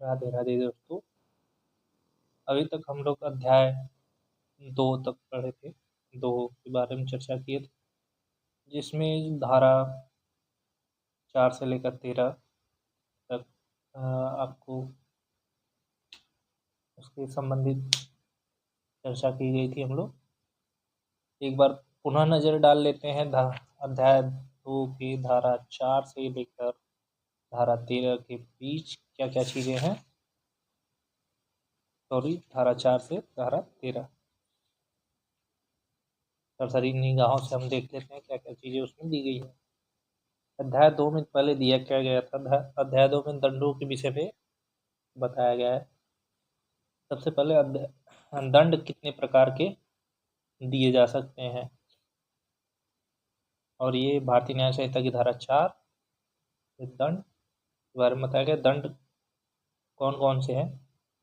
राधे राधे दोस्तों। अभी तक हम लोग अध्याय 2 तक पढ़े थे। 2 के बारे में चर्चा किए थे, जिसमें धारा 4 से लेकर 13 तक आपको उसके संबंधित चर्चा की गई थी। हम लोग एक बार पुनः नज़र डाल लेते हैं अध्याय 2 की धारा 4 से लेकर धारा 13 के बीच क्या क्या चीज़ें हैं। सॉरी, धारा 4 से धारा 13 सरसरी निगाहों से हम देख लेते हैं क्या क्या चीज़ें उसमें दी गई है। अध्याय 2 में पहले दिया क्या गया था, अध्याय 2 में दंडों के विषय पे बताया गया है। सबसे पहले दंड कितने प्रकार के दिए जा सकते हैं, और ये भारतीय न्याय संहिता की धारा 4 दंड के बारे में बताया गया। दंड कौन कौन से हैं,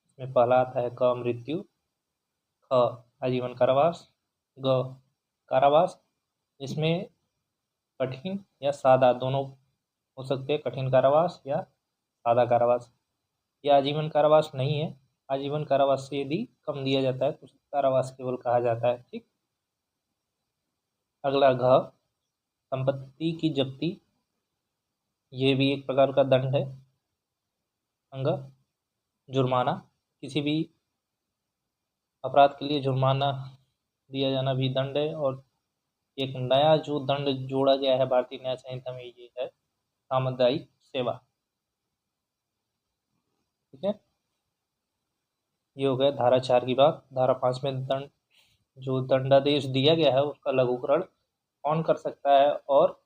इसमें पहला आता है क मृत्यु, ख आजीवन कारावास, ग कारावास, इसमें कठिन या सादा दोनों हो सकते हैं, कठिन कारावास या सादा कारावास। यह आजीवन कारावास नहीं है, आजीवन कारावास से यदि कम दिया जाता है तो कारावास केवल कहा जाता है। ठीक। अगला घ संपत्ति की जब्ती, ये भी एक प्रकार का दंड है। अंग जुर्माना, किसी भी अपराध के लिए जुर्माना दिया जाना भी दंड है। और एक नया जो दंड जोड़ा गया है भारतीय न्याय संहिता में, ये है सामुदायिक सेवा। ठीक है, ये हो गया धारा 4 की बात। धारा 5 में दंड जो दंडादेश दिया गया है उसका लघुकरण कौन कर सकता है और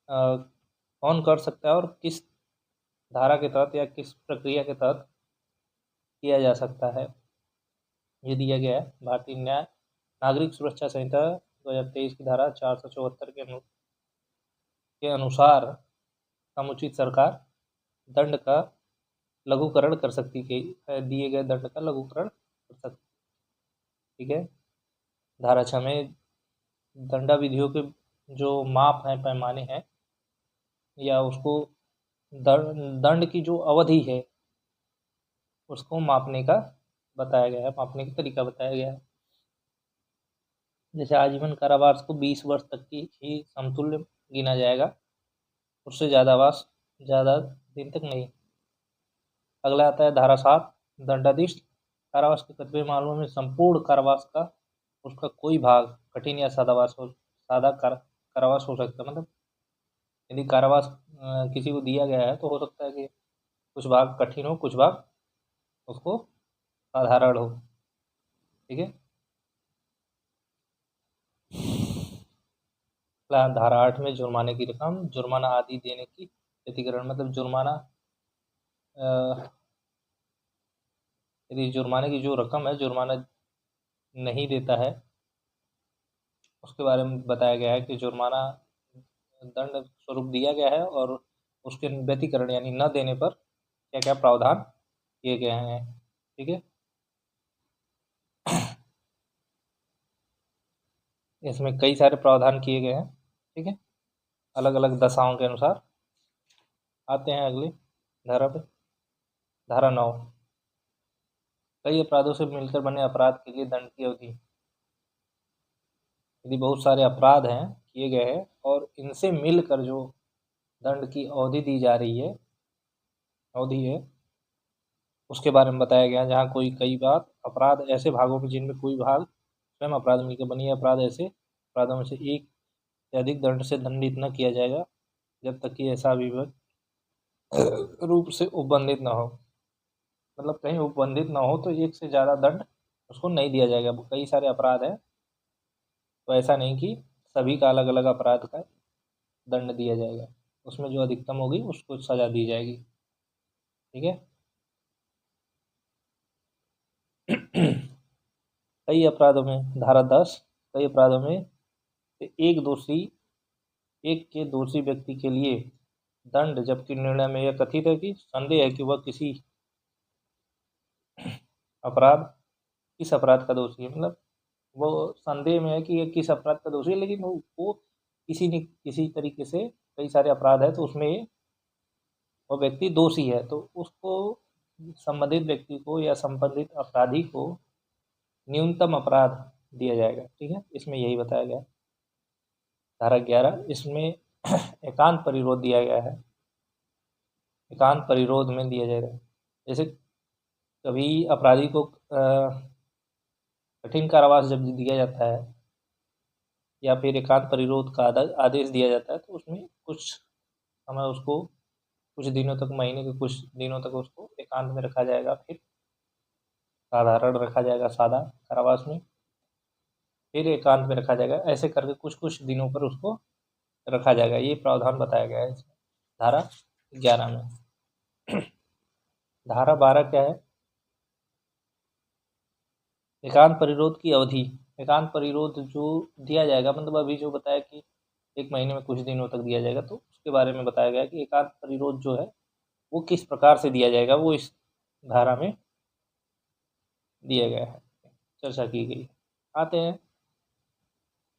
कौन कर सकता है और किस धारा के तहत या किस प्रक्रिया के तहत किया जा सकता है, ये दिया गया है भारतीय न्याय नागरिक सुरक्षा संहिता 2023 की धारा 474 के अनुसार समुचित सरकार दंड का लघुकरण कर सकती है, दिए गए दंड का लघुकरण कर सकती। ठीक है। धारा 6 में दंडा विधियों के जो माप हैं, पैमाने हैं, या उसको दंड की जो अवधि है उसको मापने का बताया गया है, मापने का तरीका बताया गया है। जैसे आजीवन कारावास को 20 वर्ष तक की ही समतुल्य गिना जाएगा, उससे ज़्यादा दिन तक नहीं। अगला आता है धारा 7 दंडाधीश कारावास के कतिपय मामलों में संपूर्ण कारावास का उसका कोई भाग कठिन या सादा कारावास हो सकता है। मतलब यदि कारावास किसी को दिया गया है तो हो सकता है कि कुछ भाग कठिन हो, कुछ भाग उसको साधारण हो। ठीक है। धारा 8 में जुर्माने की रकम, जुर्माना आदि देने की प्रतिकरण, मतलब जुर्माना यदि जुर्माने की जो रकम है, जुर्माना नहीं देता है, उसके बारे में बताया गया है कि जुर्माना दंड स्वरूप दिया गया है और उसके व्यतिकरण यानी न देने पर क्या क्या प्रावधान किए गए हैं। ठीक है। इसमें कई सारे प्रावधान किए गए हैं। ठीक है, अलग अलग दशाओं के अनुसार। आते हैं अगली धारा पे, धारा 9 कई अपराधों से मिलकर बने अपराध के लिए दंड की अवधि। यदि बहुत सारे अपराध हैं, किए गए हैं, और इनसे मिलकर जो दंड की अवधि दी जा रही है, अवधि है, उसके बारे में बताया गया। जहाँ कोई कई बार अपराध ऐसे भागों में जिनमें कोई भाग स्वयं अपराध मिलकर बनी है, अपराध ऐसे अपराधों में से एक से अधिक दंड से दंडित न किया जाएगा जब तक कि ऐसा अविभक्त रूप से उपबंधित न हो। मतलब कहीं उपबंधित न हो तो एक से ज़्यादा दंड उसको नहीं दिया जाएगा। कई सारे अपराध हैं तो ऐसा नहीं कि सभी का अलग अलग अपराध का दंड दिया जाएगा, उसमें जो अधिकतम होगी उसको सज़ा दी जाएगी। ठीक है। कई अपराधों में धारा 10 कई अपराधों में एक के दोषी व्यक्ति के लिए दंड, जबकि निर्णय में यह कथित है कि संदेह है कि वह अपराध किस अपराध का दोषी है। मतलब वो संदेह में है कि ये किस अपराध का दोषी है, लेकिन वो किसी न किसी तरीके से कई सारे अपराध है तो उसमें वो व्यक्ति दोषी है तो उसको संबंधित व्यक्ति को या संबंधित अपराधी को न्यूनतम अपराध दिया जाएगा। ठीक है, इसमें यही बताया गया। धारा 11 इसमें एकांत परिरोध दिया गया है। एकांत परिरोध में दिया जाएगा, जैसे कभी अपराधी को कठिन कारावास जब दिया जाता है या फिर एकांत परिरोध का आदेश दिया जाता है तो उसमें कुछ समय उसको कुछ दिनों तक, महीने के कुछ दिनों तक उसको एकांत में रखा जाएगा, फिर साधारण रखा जाएगा सादा कारावास में, फिर एकांत में रखा जाएगा, ऐसे करके कुछ कुछ दिनों पर उसको रखा जाएगा। ये प्रावधान बताया गया है इसमें धारा 11 में। धारा 12 क्या है? एकांत परिरोध की अवधि। एकांत परिरोध जो दिया जाएगा, मतलब अभी जो बताया कि 1 महीने में कुछ दिनों तक दिया जाएगा, तो उसके बारे में बताया गया कि एकांत परिरोध जो है वो किस प्रकार से दिया जाएगा, वो इस धारा में दिया गया है, चर्चा की गई। आते हैं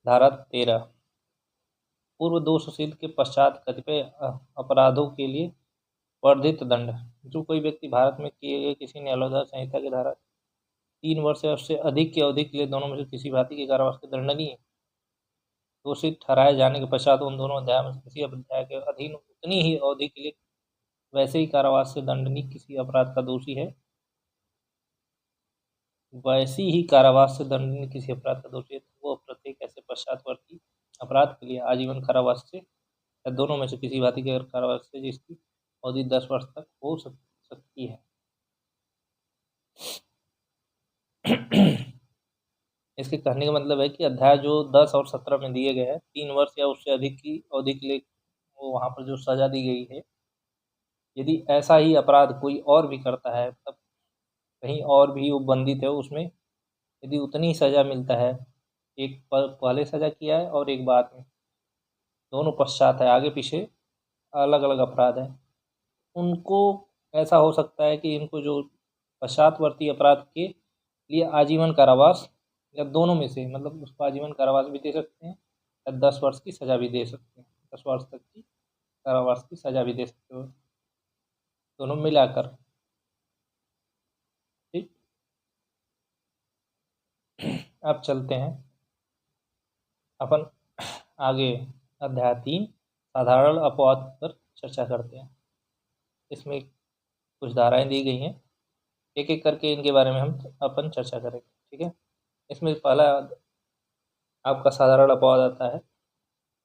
धारा 13। पूर्व दोष सिद्ध के पश्चात कतिपय अपराधों के लिए वर्धित दंड। जो कोई व्यक्ति भारत में किए गए किसी न्यायालय संहिता की धारा 3 वर्ष या उससे अधिक की अवधि के लिए दोनों में से किसी भांति के कारावास के दंडनीय दोषित ठहराए जाने के पश्चात उन दोनों अध्याय में से किसी अध्याय के अधीन उतनी ही अवधि के लिए वैसे ही कारावास से दंडनीय किसी अपराध का दोषी है, वैसी ही कारावास से दंडनीय किसी अपराध का दोषी है, तो वो प्रत्येक ऐसे पश्चातवर्ती अपराध के लिए आजीवन कारावास से या दोनों में से किसी भांति के कारावास से जिसकी अवधि 10 वर्ष तक हो सकती है। इसके कहने का मतलब है कि अध्याय जो 10 और 17 में दिए गए हैं, 3 वर्ष या उससे अधिक की अवधि के लिए वो वहाँ पर जो सजा दी गई है, यदि ऐसा ही अपराध कोई और भी करता है, तब कहीं और भी वो बंदित है, उसमें यदि उतनी ही सजा मिलता है, एक पहले सजा किया है और एक बाद में, दोनों पश्चात है, आगे पीछे अलग अलग अपराध है, उनको ऐसा हो सकता है कि इनको जो पश्चातवर्ती अपराध के लिए आजीवन कारावास या दोनों में से, मतलब उसको आजीवन कारावास भी दे सकते हैं या 10 वर्ष की सज़ा भी दे सकते हैं, 10 वर्ष तक की कारावास की सज़ा भी दे सकते हो, दोनों मिलाकर। ठीक, अब चलते हैं अपन आगे अध्याय 3 साधारण अपवाद पर चर्चा करते हैं। इसमें कुछ धाराएं दी गई हैं, एक एक करके इनके बारे में हम अपन चर्चा करेंगे। ठीक है, इसमें पहला आपका साधारण अपवाद आता है,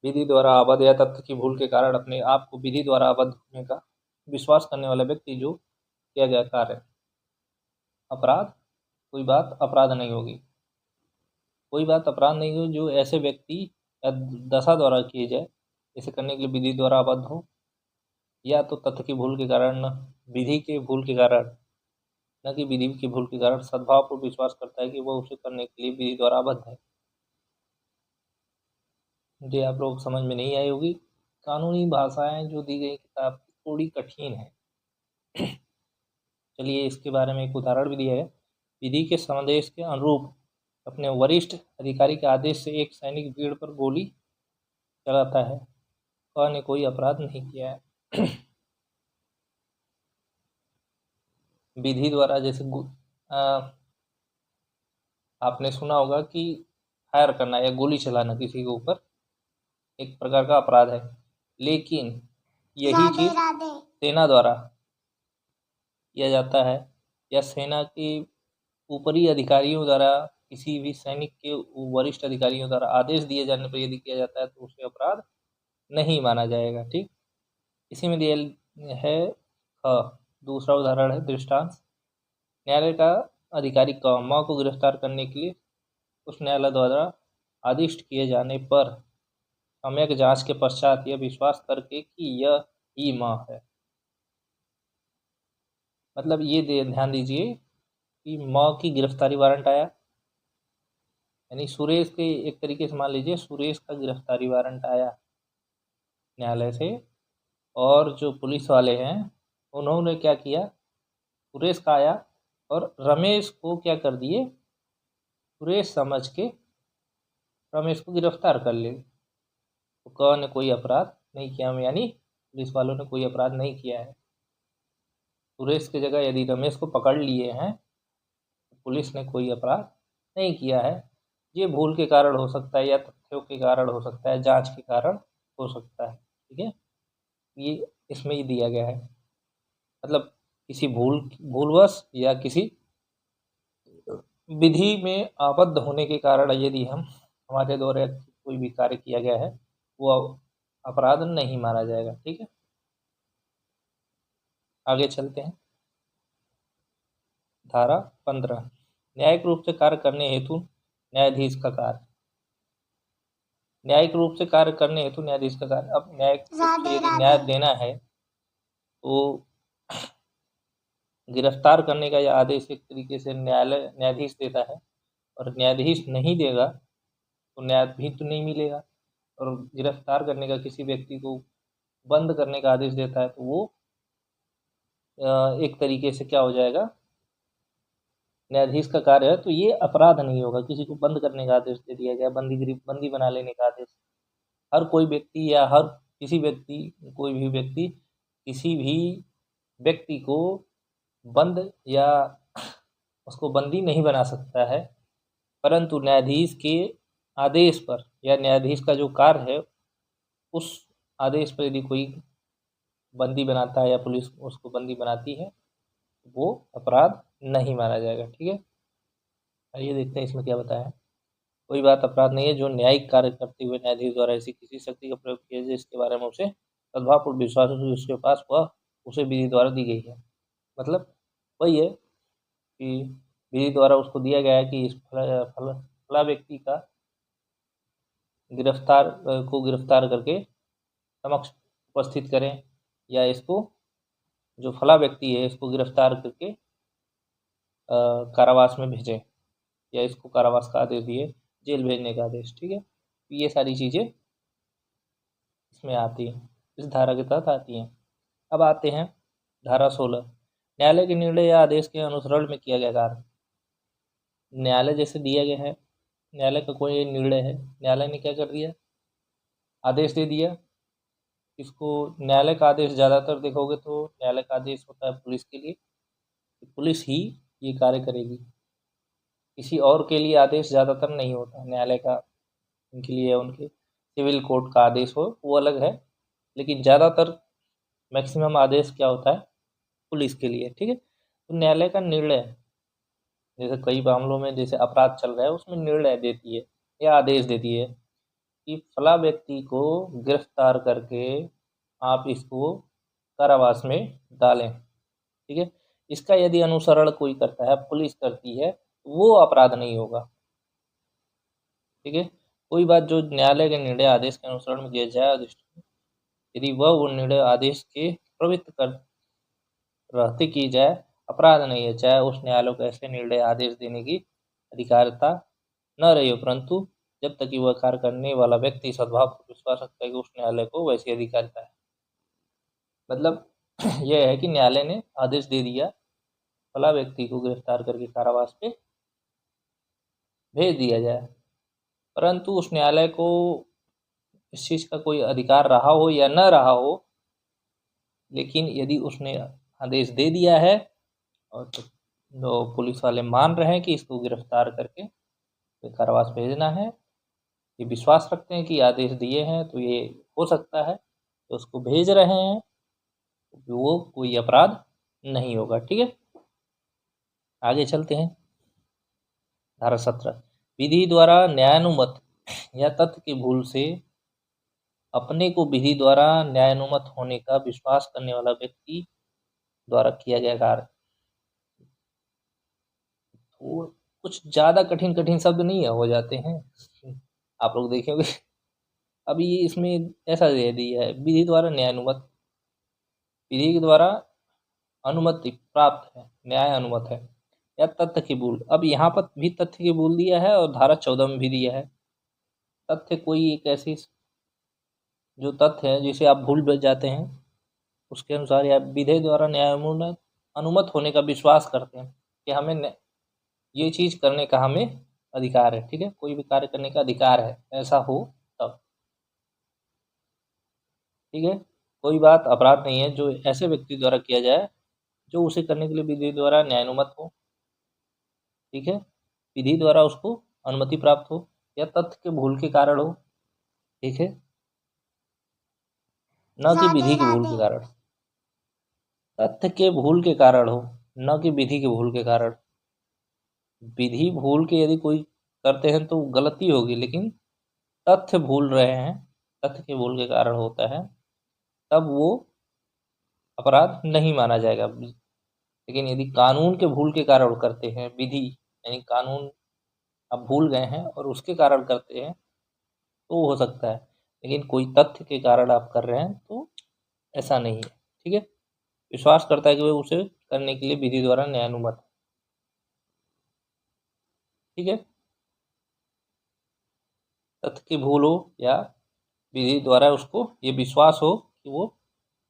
विधि द्वारा आबद्ध या तथ्य की भूल के कारण अपने आप को विधि द्वारा आबद्ध होने का विश्वास करने वाला व्यक्ति जो किया गया कार्य अपराध, कोई बात अपराध नहीं होगी, कोई बात अपराध नहीं हो जो ऐसे व्यक्ति या दशा द्वारा किए जाए, इसे करने के लिए विधि द्वारा आबद्ध हो या तो तथ्य की भूल के कारण, विधि के भूल के कारण, न कि विधि की भूल के कारण सद्भाव पर विश्वास करता है कि वह उसे करने के लिए विधि द्वारा आबद्ध है। मुझे आप लोग समझ में नहीं आई होगी, कानूनी भाषाएं जो दी गई किताब की थोड़ी कठिन है। चलिए इसके बारे में एक उदाहरण भी दिया है। विधि के संदेश के अनुरूप अपने वरिष्ठ अधिकारी के आदेश से एक सैनिक भीड़ पर गोली चलाता है, वह ने कोई अपराध नहीं किया है। विधि द्वारा, जैसे आपने सुना होगा कि फायर करना या गोली चलाना किसी के ऊपर एक प्रकार का अपराध है, लेकिन यही चीज सेना द्वारा किया जाता है या सेना के ऊपरी अधिकारियों द्वारा, किसी भी सैनिक के वरिष्ठ अधिकारियों द्वारा आदेश दिए जाने पर यदि किया जाता है तो उसे अपराध नहीं माना जाएगा। ठीक, इसी में दिया है दूसरा उदाहरण है दृष्टांत। न्यायालय का अधिकारी माँ को गिरफ्तार करने के लिए उस न्यायालय द्वारा आदिष्ट किए जाने पर सम्यक जांच के पश्चात यह विश्वास करके कि यह ही माँ है, मतलब ये ध्यान दीजिए कि माँ की गिरफ्तारी वारंट आया, यानी सुरेश के, एक तरीके से मान लीजिए सुरेश का गिरफ्तारी वारंट आया न्यायालय से, और जो पुलिस वाले हैं उन्होंने क्या किया, सुरेश का आया और रमेश को क्या कर दिए, सुरेश समझ के रमेश को गिरफ्तार कर ले, तो कौन ने कोई अपराध नहीं किया, यानी पुलिस वालों ने कोई अपराध नहीं किया है। सुरेश की जगह यदि रमेश को पकड़ लिए हैं तो पुलिस ने कोई अपराध नहीं किया है। ये भूल के कारण हो सकता है या तथ्यों के कारण हो सकता है, जांच के कारण हो सकता है। ठीक है, ये इसमें ही दिया गया है, मतलब किसी भूलवश या किसी विधि में आबद्ध होने के कारण यदि हमारे द्वारा कोई भी कार्य किया गया है वो अपराध नहीं माना जाएगा। ठीक है, आगे चलते हैं। धारा 15, न्यायिक रूप से कार्य करने हेतु न्यायाधीश का कार्य। न्यायिक रूप से कार्य करने हेतु न्यायाधीश का कार्य। अब न्याय देना है तो गिरफ्तार करने का यह आदेश एक तरीके से न्यायाधीश देता है, और न्यायाधीश नहीं देगा तो न्याय भी तो नहीं मिलेगा। और गिरफ्तार करने का, किसी व्यक्ति को बंद करने का आदेश देता है तो वो एक तरीके से क्या हो जाएगा, न्यायाधीश का कार्य है, तो ये अपराध नहीं होगा। किसी को बंद करने का आदेश दे दिया गया, बंदी बना लेने का आदेश। हर कोई व्यक्ति या हर किसी व्यक्ति कोई भी व्यक्ति किसी भी व्यक्ति को बंद या उसको बंदी नहीं बना सकता है, परंतु न्यायाधीश के आदेश पर या न्यायाधीश का जो कार्य है उस आदेश पर यदि कोई बंदी बनाता है या पुलिस उसको बंदी बनाती है वो अपराध नहीं माना जाएगा। ठीक है, आइए देखते हैं इसमें क्या बताया है। कोई बात अपराध नहीं है जो न्यायिक कार्य करते हुए न्यायाधीश द्वारा ऐसी किसी शक्ति का प्रयोग किया जाए जिसके बारे में उसे सद्भावपूर्ण विश्वास हो, उसके पास वह उसे विधि द्वारा दी गई है। मतलब वही है कि विधि द्वारा उसको दिया गया है कि इस फला व्यक्ति का गिरफ्तार करके समक्ष उपस्थित करें, या इसको जो फला व्यक्ति है इसको गिरफ्तार करके कारावास में भेजें, या इसको कारावास का आदेश दिए, जेल भेजने का आदेश। ठीक है, ये सारी चीज़ें इसमें आती हैं, इस धारा के तहत आती हैं। अब आते हैं धारा 16, न्यायालय के निर्णय या आदेश के अनुसरण में किया गया कार्य। न्यायालय जैसे दिया गया है, न्यायालय का कोई निर्णय है, न्यायालय ने क्या कर दिया, आदेश दे दिया। इसको न्यायालय का आदेश ज़्यादातर देखोगे तो न्यायालय का आदेश होता है पुलिस के लिए, पुलिस ही ये कार्य करेगी। किसी और के लिए आदेश ज़्यादातर नहीं होता न्यायालय का, उनके लिए उनके सिविल कोर्ट का आदेश हो वो अलग है, लेकिन ज़्यादातर मैक्सिमम आदेश क्या होता है, पुलिस के लिए। ठीक है, तो न्यायालय का निर्णय जैसे कई मामलों में जैसे अपराध चल रहा है उसमें निर्णय देती है या आदेश देती है कि फला व्यक्ति को गिरफ्तार करके आप इसको कारावास में डालें। ठीक है, इसका यदि अनुसरण कोई करता है, पुलिस करती है, वो अपराध नहीं होगा। ठीक है, कोई बात जो न्यायालय के निर्णय आदेश के अनुसरण में किया जाए, यदि वह वो निर्णय आदेश के प्रवृत्त कर रहते की जाए, अपराध नहीं है, चाहे उस न्यायालय को ऐसे निर्णय आदेश देने की अधिकारिता न रही हो, परंतु जब तक कि वह कार्य करने वाला व्यक्ति सद्भाव को विश्वास रखता है कि उस न्यायालय को वैसी अधिकारिता है। मतलब यह है कि न्यायालय ने आदेश दे दिया फला व्यक्ति को गिरफ्तार करके कारावास पे भेज दिया जाए, परंतु उस न्यायालय को इस चीज़ का कोई अधिकार रहा हो या न रहा हो, लेकिन यदि उसने आदेश दे दिया है और तो पुलिस वाले मान रहे हैं कि इसको गिरफ्तार करके कारावास भेजना है, ये विश्वास रखते हैं कि आदेश दिए हैं तो ये हो सकता है, तो उसको भेज रहे हैं, तो वो कोई अपराध नहीं होगा। ठीक है, आगे चलते हैं। धारा 17, विधि द्वारा न्यायानुमत या तथ्य की भूल से अपने को विधि द्वारा न्यायानुमत होने का विश्वास करने वाला व्यक्ति द्वारा किया गया कार्य। तो कुछ ज़्यादा कठिन शब्द नहीं हो जाते हैं, आप लोग देखेंगे। अभी इसमें ऐसा दे दिया है, विधि द्वारा न्यायानुमत, विधि के द्वारा अनुमति प्राप्त है, न्याय अनुमत है, या तथ्य की भूल। अब यहाँ पर भी तथ्य की भूल दिया है और धारा 14 में भी दिया है। तथ्य कोई एक ऐसी जो तथ्य है जिसे आप भूल जाते हैं, उसके अनुसार या विधि द्वारा न्याय अनुमत होने का विश्वास करते हैं कि हमें ये चीज़ करने का हमें अधिकार है। ठीक है, कोई भी कार्य करने का अधिकार है, ऐसा हो तब। ठीक है, कोई बात अपराध नहीं है जो ऐसे व्यक्ति द्वारा किया जाए जो उसे करने के लिए विधि द्वारा न्यायानुमत हो, ठीक है, विधि द्वारा उसको अनुमति प्राप्त हो, या तथ्य के भूल के कारण हो, ठीक है, न कि विधि के भूल के कारण। तथ्य के भूल के कारण हो, न कि विधि के भूल के कारण। विधि भूल के यदि कोई करते हैं तो गलती होगी, लेकिन तथ्य भूल रहे हैं, तथ्य के भूल के कारण होता है, तब वो अपराध नहीं माना जाएगा। लेकिन यदि कानून के भूल के कारण करते हैं, विधि यानी कानून आप भूल गए हैं और उसके कारण करते हैं तो हो सकता है, लेकिन कोई तथ्य के कारण आप कर रहे हैं तो ऐसा नहीं है, ठीक है। विश्वास करता है कि वह उसे करने के लिए विधि द्वारा न्यायानुमत है, ठीक है। तथ्य की भूल हो या विधि द्वारा उसको ये विश्वास हो कि वो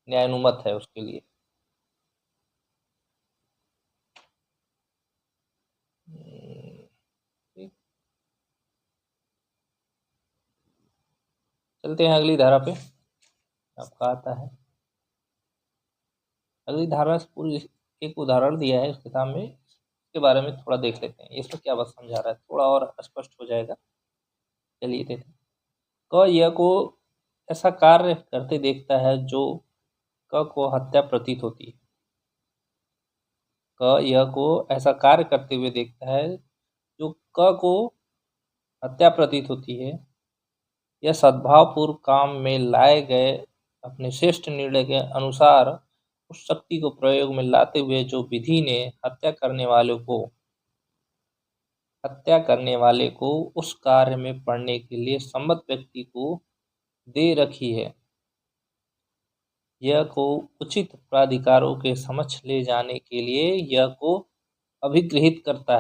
न्यायानुमत है उसके लिए। ठीक। चलते हैं अगली धारा पे। आपका आता है अगली धारा से पूरी एक उदाहरण दिया है इस किताब में, इसके बारे में थोड़ा देख लेते हैं, इसमें क्या बात समझा रहा है, थोड़ा और स्पष्ट हो जाएगा। चलिए देखते हैं। क यह को ऐसा कार्य करते देखता है जो क को हत्या प्रतीत होती है। क यह को ऐसा कार्य करते हुए देखता है जो क को हत्या प्रतीत होती है। यह सद्भावपूर्व काम में लाए गए अपने श्रेष्ठ निर्णय के अनुसार उस शक्ति को प्रयोग में लाते हुए जो विधि ने हत्या करने वाले को उस कार्य में पड़ने के लिए सम्मत व्यक्ति को दे रखी है, यह को उचित प्राधिकारों के समक्ष ले जाने के लिए यह को अभिगृहित करता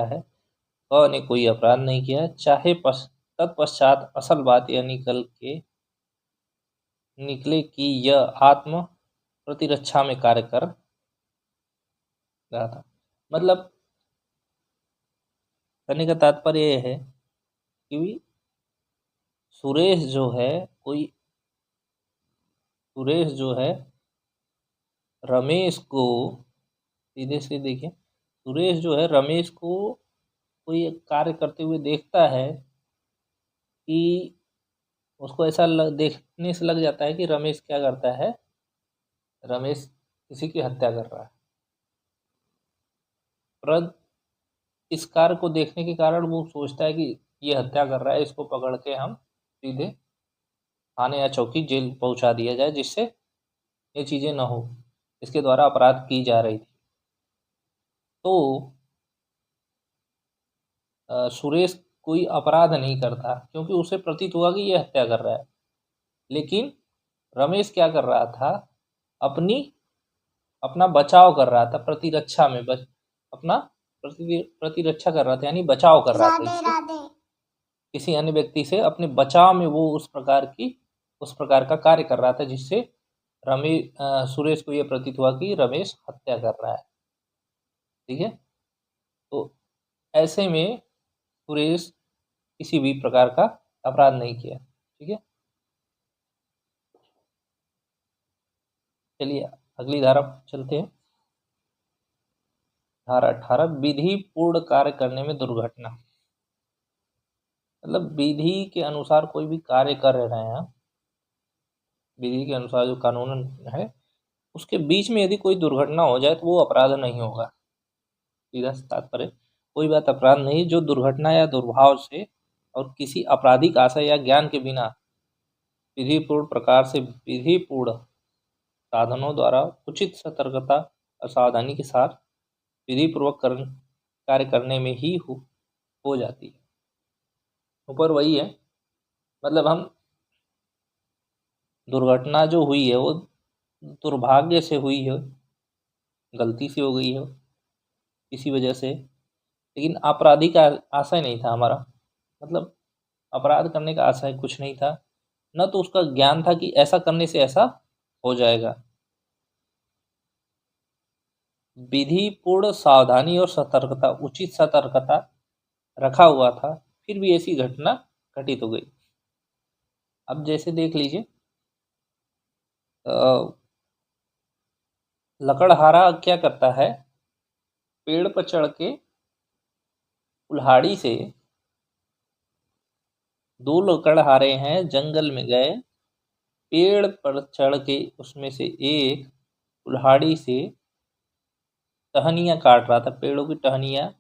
है। क ने कोई अपराध नहीं किया, चाहे तत्पश्चात असल बात यह निकले कि यह आत्म प्रतिरक्षा में कार्य कर रहा था। मतलब कहने का तात्पर्य यह है कि सुरेश जो है रमेश को, सीधे से देखें, सुरेश जो है रमेश को कोई कार्य करते हुए देखता है कि उसको ऐसा देखने से लग जाता है कि रमेश क्या करता है, रमेश किसी की हत्या कर रहा है। पर इस कार्य को देखने के कारण वो सोचता है कि ये हत्या कर रहा है, इसको पकड़ के हम सीधे थाने या चौकी जेल पहुंचा दिया जाए, जिससे ये चीज़ें ना हो, इसके द्वारा अपराध की जा रही थी। तो सुरेश कोई अपराध नहीं करता क्योंकि उसे प्रतीत हुआ कि ये हत्या कर रहा है, लेकिन रमेश क्या कर रहा था, अपना बचाव कर रहा था, प्रतिरक्षा में अपना प्रतिरक्षा कर रहा था, यानी बचाव कर रहा था किसी अन्य व्यक्ति से, अपने बचाव में वो उस प्रकार का कार्य कर रहा था, जिससे सुरेश को यह प्रतीत हुआ कि रमेश हत्या कर रहा है, ठीक है। तो ऐसे में सुरेश किसी भी प्रकार का अपराध नहीं किया, ठीक है। चलिए अगली धारा चलते हैं। धारा 18, विधि पूर्ण कार्य करने में दुर्घटना। मतलब विधि के अनुसार कोई भी कार्य कर रहे हैं, विधि के अनुसार जो कानून है उसके बीच में यदि कोई दुर्घटना हो जाए तो वो अपराध नहीं होगा। सीधा तात्पर्य, कोई बात अपराध नहीं जो दुर्घटना या दुर्भाव से और किसी आपराधिक आशय या ज्ञान के बिना विधिपूर्ण साधनों द्वारा उचित सतर्कता और सावधानी के साथ विधिपूर्वक कार्य करने में ही हो जाती है। ऊपर वही है, मतलब हम दुर्घटना जो हुई है वो दुर्भाग्य से हुई है, गलती से हो गई है किसी वजह से, लेकिन आपराधिक आशय नहीं था हमारा, मतलब अपराध करने का आशय कुछ नहीं था, न तो उसका ज्ञान था कि ऐसा करने से ऐसा हो जाएगा। विधि पूर्ण सावधानी और सतर्कता, उचित सतर्कता रखा हुआ था, फिर भी ऐसी घटना घटित हो गई। अब जैसे देख लीजिए, लकड़हारा क्या करता है, पेड़ पर चढ़ के कुल्हाड़ी से, दो लकड़हारे हैं जंगल में गए, पेड़ पर चढ़ के उसमें से एक कुल्हाड़ी से टहनियाँ काट रहा था, पेड़ों की टहनियाँ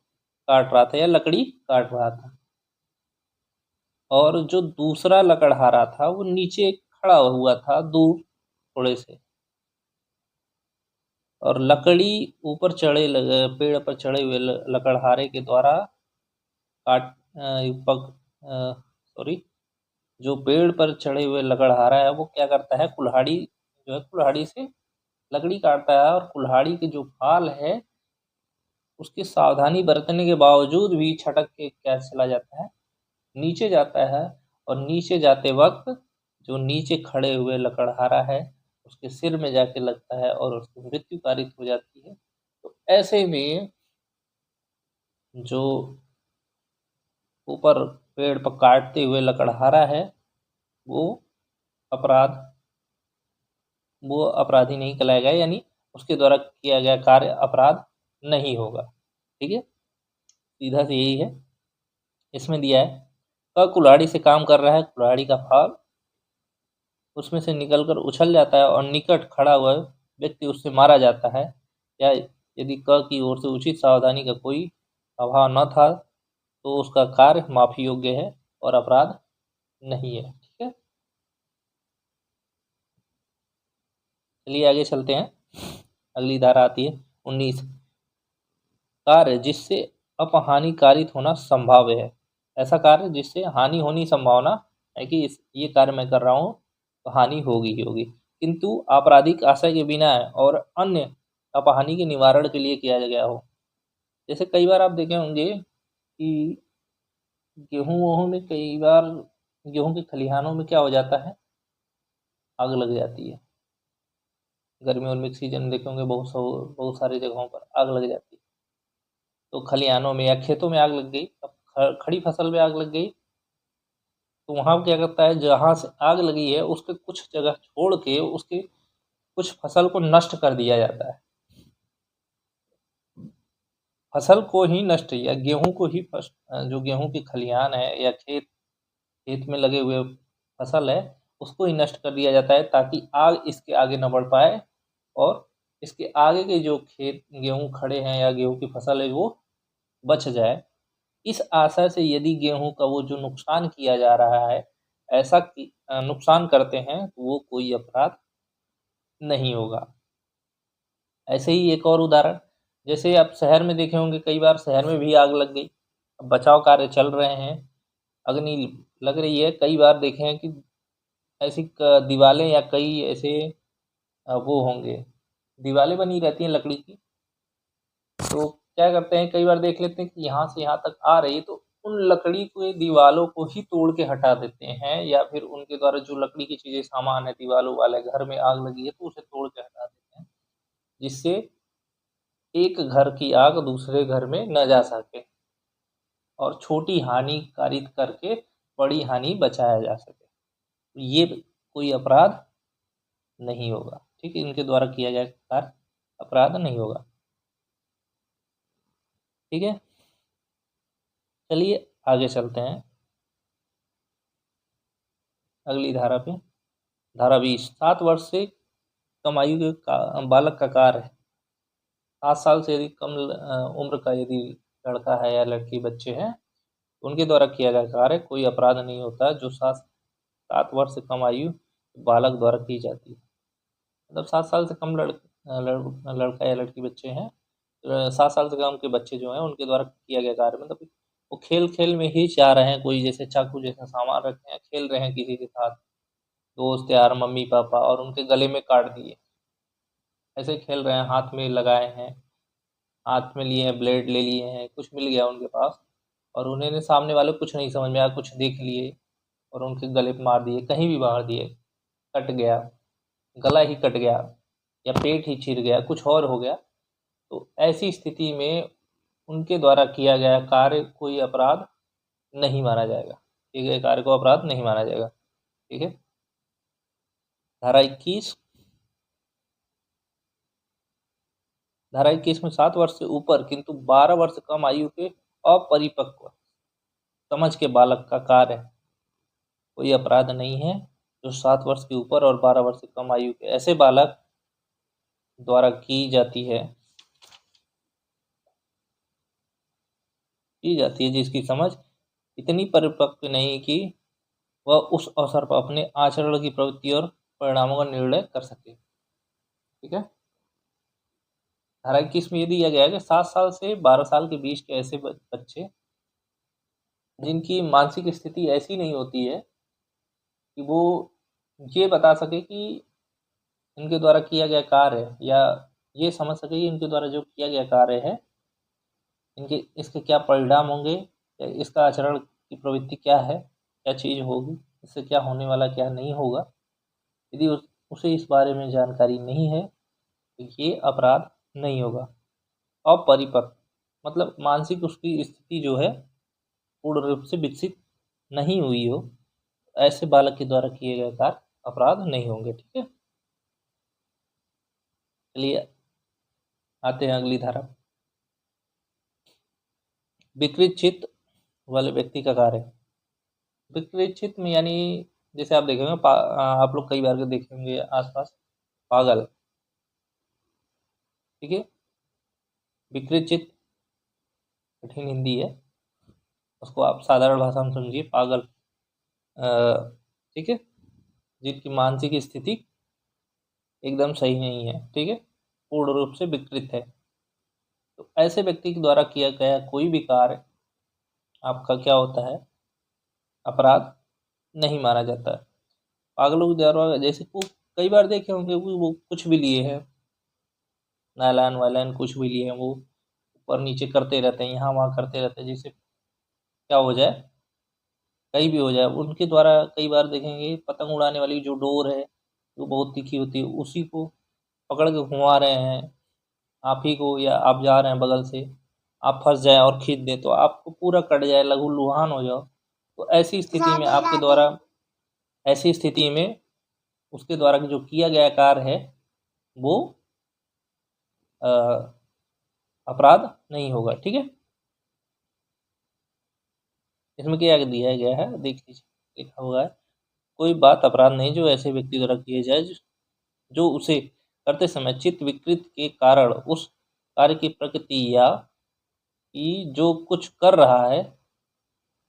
काट रहा था या लकड़ी काट रहा था, और जो दूसरा लकड़हारा था वो नीचे खड़ा हुआ था दूर थोड़े से, और लकड़ी ऊपर चढ़े लगे, पेड़ पर चढ़े हुए लकड़हारे के द्वारा काट सॉरी, जो पेड़ पर चढ़े हुए लकड़हारा है वो क्या करता है, कुल्हाड़ी जो है कुल्हाड़ी से लकड़ी काटता है, और कुल्हाड़ी के जो फाल है उसकी सावधानी बरतने के बावजूद भी छटक के क्या चला जाता है, नीचे जाता है, और नीचे जाते वक्त जो नीचे खड़े हुए लकड़हारा है उसके सिर में जाके लगता है और उसकी मृत्यु कारित हो जाती है। तो ऐसे में जो ऊपर पेड़ पर काटते हुए लकड़हारा है वो अपराध वो अपराधी नहीं कहलाएगा, यानी उसके द्वारा किया गया कार्य अपराध नहीं होगा। ठीक है, सीधा से यही है। इसमें दिया है, क कुल्हाड़ी से काम कर रहा है, कुल्हाड़ी का फाल उसमें से निकलकर उछल जाता है और निकट खड़ा हुआ व्यक्ति उससे मारा जाता है, या यदि क की ओर से उचित सावधानी का कोई अभाव न था तो उसका कार्य माफी योग्य है और अपराध नहीं है। ठीक है, चलिए आगे चलते हैं। अगली धारा आती है 19, कार्य जिससे अपहानि कारित होना संभाव्य है। ऐसा कार्य जिससे हानि होनी संभावना है कि ये कार्य मैं कर रहा हूँ तो हानि होगी ही होगी, किंतु आपराधिक आशय के बिना है और अन्य अपहानि के निवारण के लिए किया गया हो। जैसे कई बार आप देखे होंगे कि गेहूँ वोहूँ में कई बार गेहूँ के खलिहानों में क्या हो जाता है, आग लग जाती है। गर्मियों में सीजन में देखे होंगे बहुत सारी जगहों पर आग लग जाती है। तो खलिहानों में या खेतों में आग लग गई, अब खड़ी फसल में आग लग गई, तो वहाँ क्या करता है, जहाँ से आग लगी है उसके कुछ जगह छोड़ के उसके कुछ फसल को नष्ट कर दिया जाता है। फसल को ही नष्ट, या गेहूं को ही जो गेहूं की खलिहान है या खेत खेत में लगे हुए फसल है उसको ही नष्ट कर दिया जाता है, ताकि आग इसके आगे न बढ़ पाए और इसके आगे के जो खेत गेहूं खड़े हैं या गेहूं की फसल है वो बच जाए। इस आशा से यदि गेहूं का वो जो नुकसान किया जा रहा है, ऐसा नुकसान करते हैं तो वो कोई अपराध नहीं होगा। ऐसे ही एक और उदाहरण, जैसे आप शहर में देखे होंगे, कई बार शहर में भी आग लग गई, अब बचाव कार्य चल रहे हैं, अग्नि लग रही है, कई बार देखे हैं कि ऐसी दीवारें या कई ऐसे वो होंगे, दीवारें बनी रहती हैं लकड़ी की, तो क्या करते हैं, कई बार देख लेते हैं कि यहाँ से यहाँ तक आ रही है तो उन लकड़ी के दीवालों को ही तोड़ के हटा देते हैं, या फिर उनके द्वारा जो लकड़ी की चीज़ें सामान है दीवालों वाले घर में आग लगी है तो उसे तोड़ के हटा देते हैं, जिससे एक घर की आग दूसरे घर में न जा सके और छोटी हानि कारित करके बड़ी हानि बचाया जा सके। ये कोई अपराध नहीं होगा। ठीक है, इनके द्वारा किया गया कार्य अपराध नहीं होगा। ठीक है, चलिए आगे चलते हैं अगली धारा पे। धारा 20, 7 वर्ष से कम आयु के बालक का कार्य है। 7 साल से यदि कम उम्र का यदि लड़का है या लड़की बच्चे हैं, उनके द्वारा किया गया कार्य कोई अपराध नहीं होता जो 7 वर्ष से कम आयु बालक द्वारा की जाती है। मतलब 7 साल से कम लड़का या लड़की बच्चे हैं, 7 साल से कम के बच्चे जो हैं उनके द्वारा किया गया कार्य, मतलब वो खेल खेल में ही चाह रहे हैं, कोई जैसे चाकू जैसा सामान रखे हैं, खेल रहे हैं किसी के साथ, दोस्त यार मम्मी पापा, और उनके गले में काट दिए, ऐसे खेल रहे हैं, हाथ में लगाए हैं, हाथ में लिए हैं, ब्लेड ले लिए हैं, कुछ मिल गया उनके पास, और उन्हें सामने वाले कुछ नहीं समझ में आया, कुछ देख लिए और उनके गले पे मार दिए, कहीं भी मार दिए, कट गया, गला ही कट गया या पेट ही चिर गया, कुछ और हो गया, तो ऐसी स्थिति में उनके द्वारा किया गया कार्य कोई अपराध नहीं माना जाएगा। किए गए कार्य को अपराध नहीं माना जाएगा। ठीक है, धारा 21, धारा 21 में 7 वर्ष से ऊपर किंतु 12 वर्ष कम आयु के अपरिपक्व समझ के बालक का कार्य कोई अपराध नहीं है जो 7 वर्ष के ऊपर और 12 वर्ष से कम आयु के ऐसे बालक द्वारा की जाती है जिसकी समझ इतनी परिपक्व नहीं कि वह उस अवसर पर अपने आचरण की प्रवृत्ति और परिणामों का निर्णय कर सके। ठीक है। धारा 21 में ये दिया गया है कि 7 साल से 12 साल के बीच के ऐसे बच्चे जिनकी मानसिक स्थिति ऐसी नहीं होती है कि वो ये बता सके कि इनके द्वारा किया गया कार्य या ये समझ सके कि इनके द्वारा जो किया गया कार्य है इसके क्या परिणाम होंगे या इसका आचरण की प्रवृत्ति क्या है, क्या चीज़ होगी, इससे क्या होने वाला क्या नहीं होगा, यदि उसे इस बारे में जानकारी नहीं है तो ये अपराध नहीं होगा। अपरिपक्व मतलब मानसिक उसकी स्थिति जो है पूर्ण रूप से विकसित नहीं हुई हो, ऐसे बालक के द्वारा किए गए कार्य अपराध नहीं होंगे। ठीक है। चलिए आते हैं अगली धारा। विकृत चित्त वाले व्यक्ति का कार्य। विकृत चित्त में यानी जैसे आप देखेंगे आप लोग कई बार के देखेंगे आसपास पागल। ठीक है। विकृत चित्त कठिन हिंदी है, उसको आप साधारण भाषा में समझिए पागल। ठीक है। जिनकी मानसिक स्थिति एकदम सही नहीं है, ठीक है, पूर्ण रूप से विकृत है, तो ऐसे व्यक्ति के द्वारा किया गया कोई भी कार्य आपका क्या होता है, अपराध नहीं माना जाता है। पागलों के द्वारा जैसे वो कई बार देखे होंगे वो कुछ भी लिए हैं, नायलान वायलान कुछ भी लिए हैं, वो ऊपर नीचे करते रहते हैं, यहाँ वहाँ करते रहते हैं, जिससे क्या हो जाए, कहीं भी हो जाए। उनके द्वारा कई बार देखेंगे पतंग उड़ाने वाली जो डोर है वो बहुत तीखी होती है, उसी को पकड़ के घुमा रहे हैं आप ही को, या आप जा रहे हैं बगल से, आप फंस जाए और खींच दें तो आपको पूरा कट जाए, लहूलुहान हो जाओ। तो ऐसी स्थिति में आपके द्वारा ऐसी स्थिति में उसके द्वारा जो किया गया कार्य है वो अपराध नहीं होगा। ठीक है। इसमें क्या दिया गया है देख लीजिए, लिखा हुआ है कोई बात अपराध नहीं जो ऐसे व्यक्ति द्वारा किए जाए जो उसे करते समय चित्त विकृत के कारण उस कार्य की प्रकृति या कि जो कुछ कर रहा है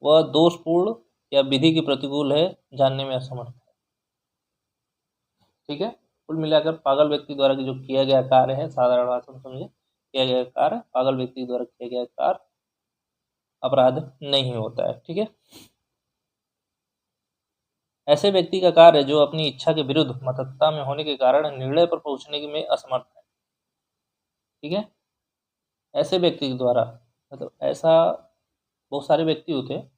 वह दोषपूर्ण या विधि के प्रतिकूल है जानने में असमर्थ है। ठीक है। कुल मिलाकर पागल व्यक्ति द्वारा जो किया गया कार्य है, साधारण भाषा में समझे, किया गया कार्य पागल व्यक्ति द्वारा किया गया कार्य अपराध नहीं होता है। ठीक है। ऐसे व्यक्ति का कार्य जो अपनी इच्छा के विरुद्ध मतता में होने के कारण निर्णय पर पहुंचने में असमर्थ है। ठीक है। ऐसे व्यक्ति के द्वारा मतलब ऐसा बहुत सारे व्यक्ति होते हैं,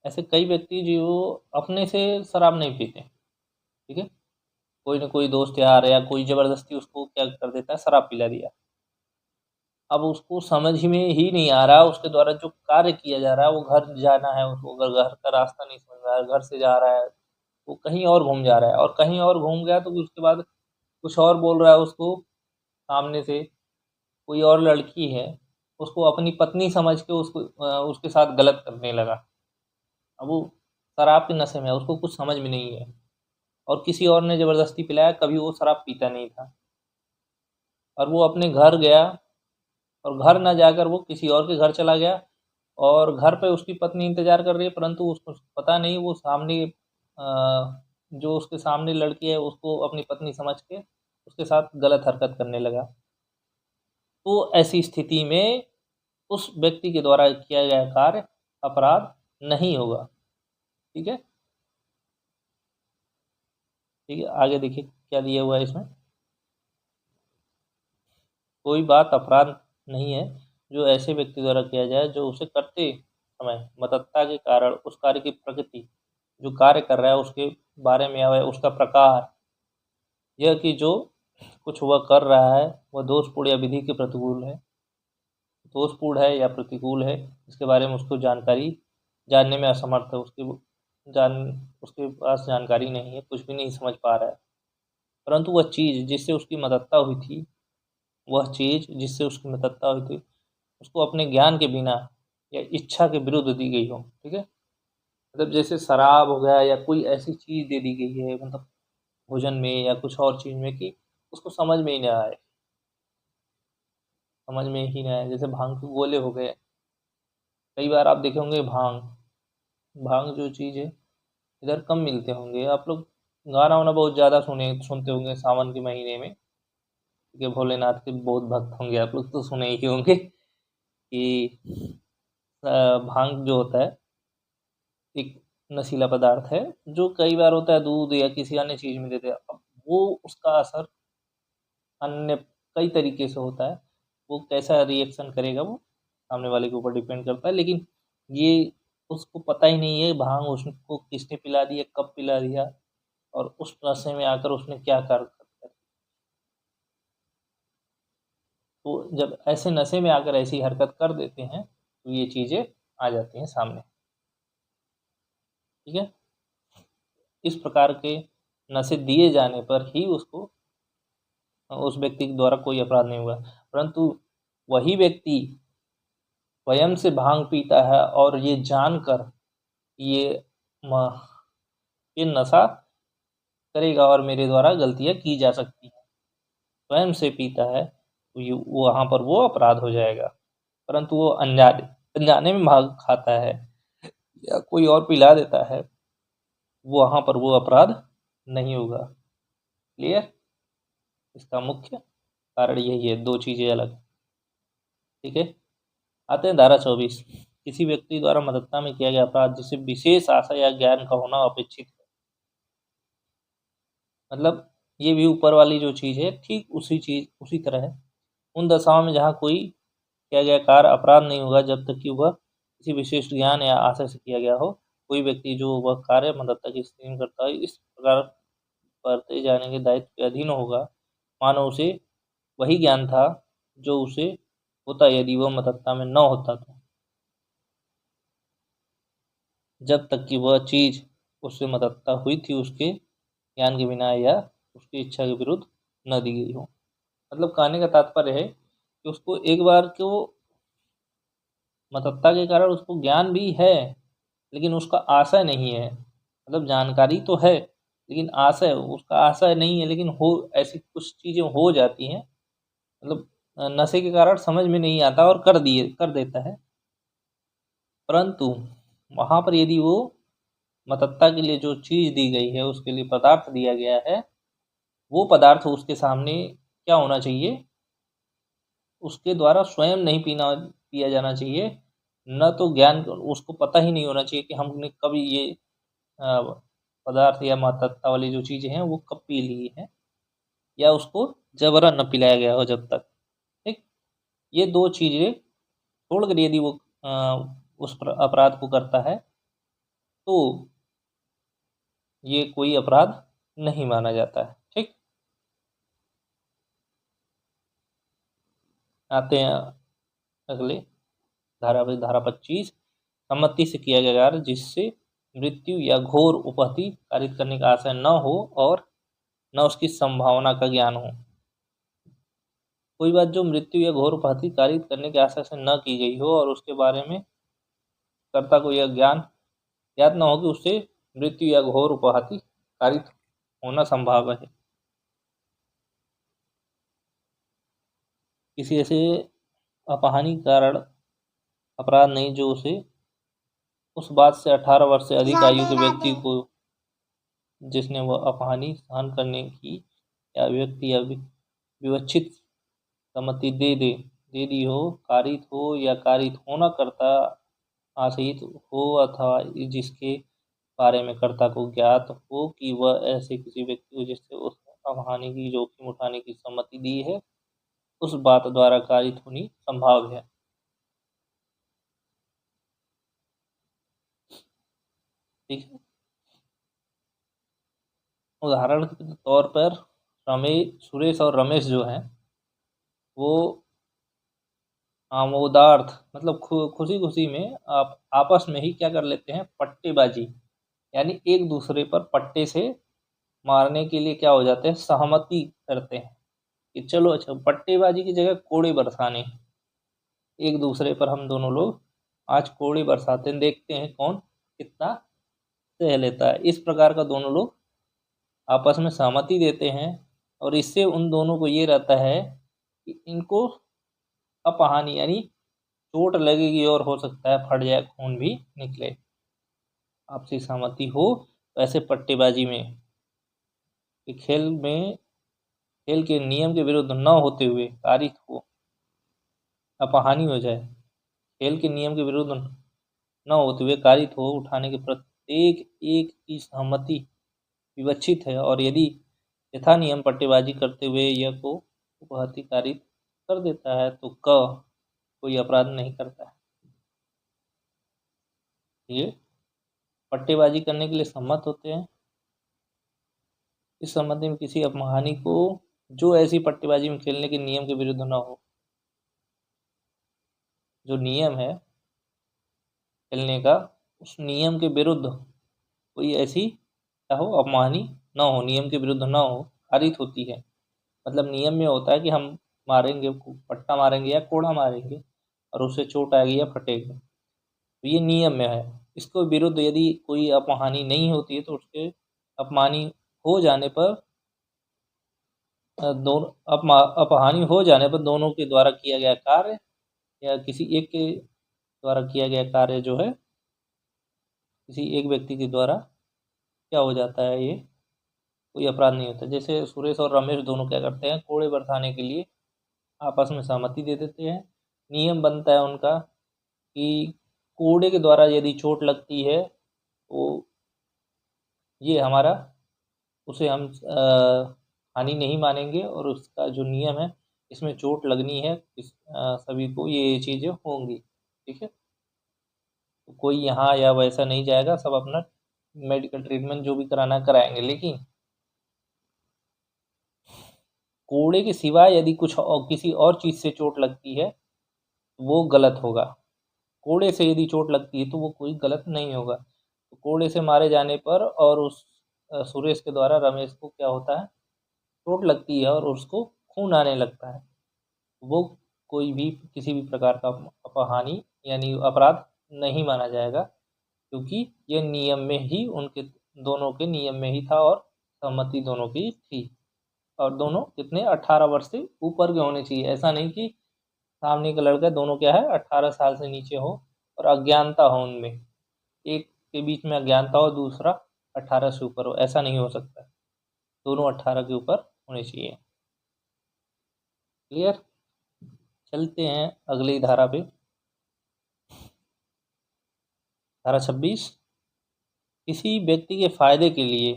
ऐसे कई व्यक्ति जो अपने से शराब नहीं पीते। ठीक है। कोई ना कोई दोस्त यार या कोई ज़बरदस्ती उसको क्या कर देता है, शराब पिला दिया। अब उसको समझ में ही नहीं आ रहा उसके द्वारा जो कार्य किया जा रहा है, वो घर जाना है उसको, अगर घर का रास्ता नहीं समझ रहा है, घर से जा रहा है, वो कहीं और घूम जा रहा है, और कहीं और घूम गया तो उसके बाद कुछ और बोल रहा है उसको, सामने से कोई और लड़की है उसको अपनी पत्नी समझ के उसको उसके साथ गलत करने लगा। अब वो शराब के नशे में है, उसको कुछ समझ में नहीं है, और किसी और ने ज़बरदस्ती पिलाया, कभी वो शराब पीता नहीं था, और वो अपने घर गया और घर ना जाकर वो किसी और के घर चला गया, और घर पे उसकी पत्नी इंतज़ार कर रही है, परंतु उसको पता नहीं वो सामने जो उसके सामने लड़की है उसको अपनी पत्नी समझ के उसके साथ गलत हरकत करने लगा। तो ऐसी स्थिति में उस व्यक्ति के द्वारा किया गया कार्य अपराध नहीं होगा। ठीक है। ठीक है। आगे देखिए क्या दिया हुआ है इसमें। कोई बात अपराध नहीं है जो ऐसे व्यक्ति द्वारा किया जाए जो उसे करते समय मतता के कारण उस कार्य की प्रकृति, जो कार्य कर रहा है उसके बारे में या उसका प्रकार, यह कि जो कुछ वह कर रहा है वह दोषपूर्ण या विधि के प्रतिकूल है, दोषपूर्ण है या प्रतिकूल है, इसके बारे में उसको जानकारी जानने में असमर्थ है, उसके पास जानकारी नहीं है, कुछ भी नहीं समझ पा रहा है, परंतु वह चीज़ जिससे उसकी मददता हुई थी वह चीज़ जिससे उसकी मतता हुई थी उसको अपने ज्ञान के बिना या इच्छा के विरुद्ध दी गई हो। ठीक है, मतलब जैसे शराब हो गया या कोई ऐसी चीज़ दे दी गई है, मतलब भोजन में या कुछ और चीज़ में, कि उसको समझ में ही ना आए, समझ में ही ना आए। जैसे भांग के गोले हो गए, कई बार आप देखे होंगे भांग भांग जो चीज़ है इधर कम मिलते होंगे। आप लोग गाना वाना बहुत ज़्यादा सुनते होंगे सावन के महीने में, क्योंकि भोलेनाथ के बहुत भक्त होंगे आप लोग, तो सुने ही होंगे कि भांग जो होता है एक नशीला पदार्थ है, जो कई बार होता है दूध या किसी अन्य चीज़ में देते हैं। अब वो उसका असर अन्य कई तरीके से होता है, वो कैसा रिएक्शन करेगा वो सामने वाले के ऊपर डिपेंड करता है। लेकिन ये उसको पता ही नहीं है भांग उसको किसने पिला दिया, कब पिला दिया, और उस नशे में आकर उसने क्या कार्य कर दिया। तो जब ऐसे नशे में आकर ऐसी हरकत कर देते हैं तो ये चीज़ें आ जाती हैं सामने। ठीक है, इस प्रकार के नशे दिए जाने पर ही उसको उस व्यक्ति के द्वारा कोई अपराध नहीं हुआ, परंतु वही व्यक्ति स्वयं से भांग पीता है और ये जानकर ये म- ये नशा करेगा और मेरे द्वारा गलतियाँ की जा सकती हैं, स्वयं से पीता है तो ये वहाँ पर वो अपराध हो जाएगा। परंतु वो अनजाने अनजाने में भांग खाता है या कोई और पिला देता है, वहाँ पर वो अपराध नहीं होगा। क्लियर, इसका मुख्य कारण यही है, दो चीज़ें अलग। ठीक है, आते हैं धारा 24। किसी व्यक्ति द्वारा मददता में किया गया अपराध जिसे विशेष आशा या ज्ञान का होना अपेक्षित है। मतलब ये भी ऊपर वाली जो चीज़ है ठीक उसी तरह है। उन दशाओं में जहाँ कोई किया गया कार्य अपराध नहीं होगा जब तक कि वह किसी विशेष ज्ञान या आशय से किया गया हो। कोई व्यक्ति जो वह कार्य मददता की स्थिति में करता है इस प्रकार बरते जाने के दायित्व के अधीन होगा मानो उसे वही ज्ञान था जो उसे होता यदि वह मददता में न होता तो, जब तक कि वह चीज़ उससे मददता हुई थी उसके ज्ञान के बिना या उसकी इच्छा के विरुद्ध न दी गई हो। मतलब कहने का तात्पर्य है कि उसको एक बार को मतत्ता के कारण उसको ज्ञान भी है, लेकिन उसका आशय नहीं है। मतलब जानकारी तो है लेकिन आशय उसका आशय नहीं है, लेकिन हो ऐसी कुछ चीज़ें हो जाती हैं, मतलब नशे के कारण समझ में नहीं आता और कर देता है। परंतु वहाँ पर यदि वो मतत्ता के लिए जो चीज़ दी गई है, उसके लिए पदार्थ दिया गया है, वो पदार्थ उसके सामने क्या होना चाहिए, उसके द्वारा स्वयं नहीं पिया जाना चाहिए। न तो ज्ञान उसको पता ही नहीं होना चाहिए कि हमने कभी ये अ, पदार्थ या मात्रा वाली जो चीज़ें हैं वो कब पी ली हैं, या उसको जबरन न पिलाया गया हो जब तक। ठीक, ये दो चीज़ें छोड़कर यदि वो अपराध को करता है तो ये कोई अपराध नहीं माना जाता है। ठीक, आते हैं अगले धारा 25। सम्मति से किया गया कार्य जिससे मृत्यु या घोर उपाधि कारित करने का आशय न हो और न उसकी संभावना का ज्ञान हो। कोई बात जो मृत्यु या घोर उपाधि कारित करने के आशय से न की गई हो और उसके बारे में कर्ता को यह ज्ञान ज्ञात न हो कि उससे मृत्यु या घोर उपाधि कारित होना संभव है। किसी ऐसे अपहानि कारण अपराध नहीं जो उसे उस बात से 18 वर्ष से अधिक आयु के व्यक्ति को जिसने वह अपहानि सहन करने की या व्यक्ति या विवक्षित सम्मति दे दी हो, कारित हो या कारित होना करता आशयित हो, अथवा जिसके बारे में कर्ता को ज्ञात हो कि वह ऐसे किसी व्यक्ति को जिससे उस अपहानि की जोखिम उठाने की सम्मति दी है उस बात द्वारा कारित होनी संभव है। ठीक है, उदाहरण के तौर पर सुरेश और रमेश जो हैं वो आमोदार्थ मतलब खुशी खुशी में आप आपस में ही क्या कर लेते हैं, पट्टेबाजी, यानी एक दूसरे पर पट्टे से मारने के लिए क्या हो जाते हैं, सहमति करते हैं। कि चलो अच्छा पट्टेबाजी की जगह कोड़े बरसाने, एक दूसरे पर हम दोनों लोग आज कोड़े बरसाते हैं, देखते हैं कौन कितना सह लेता है। इस प्रकार का दोनों लोग आपस में सहमति देते हैं और इससे उन दोनों को ये रहता है कि इनको अपहानि यानी चोट लगेगी और हो सकता है फट जाए, खून भी निकले। आपसी सहमति हो तो ऐसे पट्टेबाजी में कि खेल के नियम के विरुद्ध न होते हुए कारित हो, अपहानि हो जाए, खेल के नियम के विरुद्ध न होते हुए कारित हो उठाने के प्रत्येक एक की सहमति विवक्षित है और यदि यथा नियम पट्टेबाजी करते हुए यह को उपहति कारित कर देता है तो क कोई अपराध नहीं करता है। ये पट्टेबाजी करने के लिए सम्मत होते हैं। इस संबंध में किसी अपमानी को जो ऐसी पट्टेबाजी में खेलने के नियम के विरुद्ध न हो, जो नियम है खेलने का उस नियम के विरुद्ध कोई ऐसी क्या हो अपमानी न हो, नियम के विरुद्ध न हो, कारित होती है। मतलब नियम में होता है कि हम मारेंगे, पट्टा मारेंगे या कोड़ा मारेंगे और उसे चोट आएगी या फटेगा, तो ये नियम में है। इसको विरुद्ध यदि कोई अपहानि नहीं होती है तो उसके अपमानी हो जाने पर दोनों अपहानि हो जाने पर दोनों के द्वारा किया गया कार्य या किसी एक के द्वारा किया गया कार्य जो है किसी एक व्यक्ति के द्वारा क्या हो जाता है, ये कोई अपराध नहीं होता। जैसे सुरेश और रमेश दोनों क्या करते हैं, कोड़े बरसाने के लिए आपस में सहमति दे देते हैं। नियम बनता है उनका कि कोड़े के द्वारा यदि चोट लगती है तो ये हमारा उसे हम हानि नहीं मानेंगे और उसका जो नियम है इसमें चोट लगनी है सभी को, ये चीज़ें होंगी। ठीक है, तो कोई यहाँ या वैसा नहीं जाएगा, सब अपना मेडिकल ट्रीटमेंट जो भी कराना कराएंगे। लेकिन कोड़े के सिवाय यदि कुछ और किसी और चीज़ से चोट लगती है तो वो गलत होगा। कोड़े से यदि चोट लगती है तो वो कोई गलत नहीं होगा। तो कोड़े से मारे जाने पर और उस सुरेश के द्वारा रमेश को क्या होता है, चोट लगती है और उसको खून आने लगता है, वो कोई भी किसी भी प्रकार का अपहानि यानी अपराध नहीं माना जाएगा, क्योंकि ये नियम में ही उनके दोनों के नियम में ही था और सहमति दोनों की थी। और दोनों कितने 18 वर्ष से ऊपर के होने चाहिए। ऐसा नहीं कि सामने का लड़का दोनों क्या है 18 साल से नीचे हो और अज्ञानता हो उनमें, एक के बीच में अज्ञानता हो दूसरा 18 से ऊपर हो, ऐसा नहीं हो सकता। दोनों 18 के ऊपर होने चाहिए। क्लियर। चलते हैं अगली धारा पे, धारा 26। किसी व्यक्ति के फायदे के लिए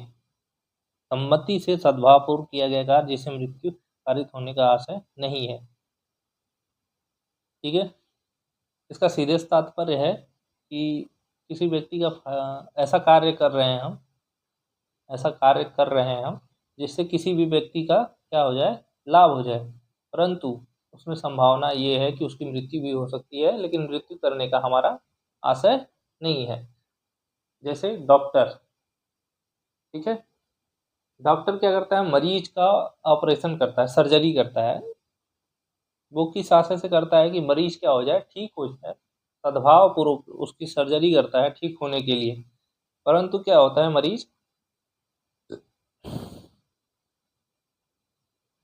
सम्मति से सद्भावपूर्वक किया गया कार्य जिसे मृत्यु कारित होने का आशय नहीं है। ठीक है, इसका सीधे तात्पर्य है कि किसी व्यक्ति का ऐसा कार्य कर रहे हैं हम, ऐसा कार्य कर रहे हैं हम जिससे किसी भी व्यक्ति का क्या हो जाए, लाभ हो जाए, परंतु उसमें संभावना ये है कि उसकी मृत्यु भी हो सकती है, लेकिन मृत्यु करने का हमारा आशय नहीं है। जैसे डॉक्टर, ठीक है, डॉक्टर क्या करता है, मरीज का ऑपरेशन करता है, सर्जरी करता है। वो किस आशय से करता है कि मरीज क्या हो जाए, ठीक हो जाए, सद्भाव पूर्वक उसकी सर्जरी करता है ठीक होने के लिए। परंतु क्या होता है, मरीज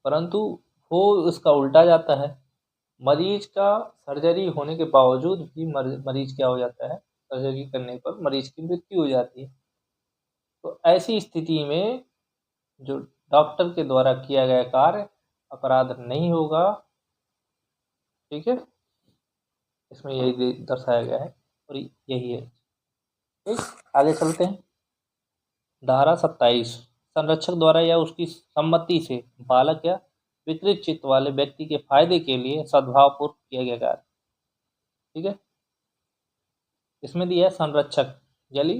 परंतु हो उसका उल्टा जाता है। मरीज का सर्जरी होने के बावजूद भी मरीज क्या हो जाता है, सर्जरी करने पर मरीज की मृत्यु हो जाती है। तो ऐसी स्थिति में जो डॉक्टर के द्वारा किया गया कार्य अपराध नहीं होगा। ठीक है, इसमें यही दर्शाया गया है और यही है। ठीक, आगे चलते हैं। धारा 27। संरक्षक द्वारा या उसकी सम्मति से बालक या विकृत चित्त वाले व्यक्ति के फायदे के लिए सद्भावपूर्वक किया गया कार्य। ठीक है, इसमें दिया है संरक्षक यानी